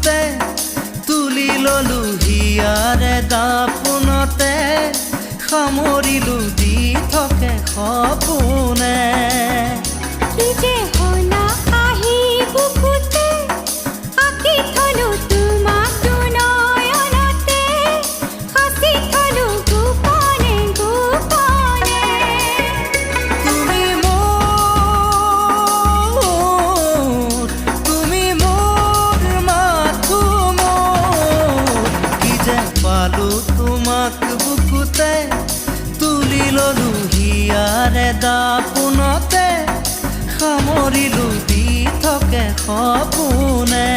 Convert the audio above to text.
বুকুতে তুলি ললো হিয়াৰে দাপোনতে সামৰিলো দি থাকে সপোনে কি যে হলা আহি বুকুতে আঁকি থলো তোমাক নয়নতে সাঁচি থলো গোপনে গোপনে তুমি মোৰ মাথো মোৰ কি যে পালো তোমাক বুকুতে তুলি ললো হিয়াৰে দাপোনতে সামৰিলো দি থাকে সপোনে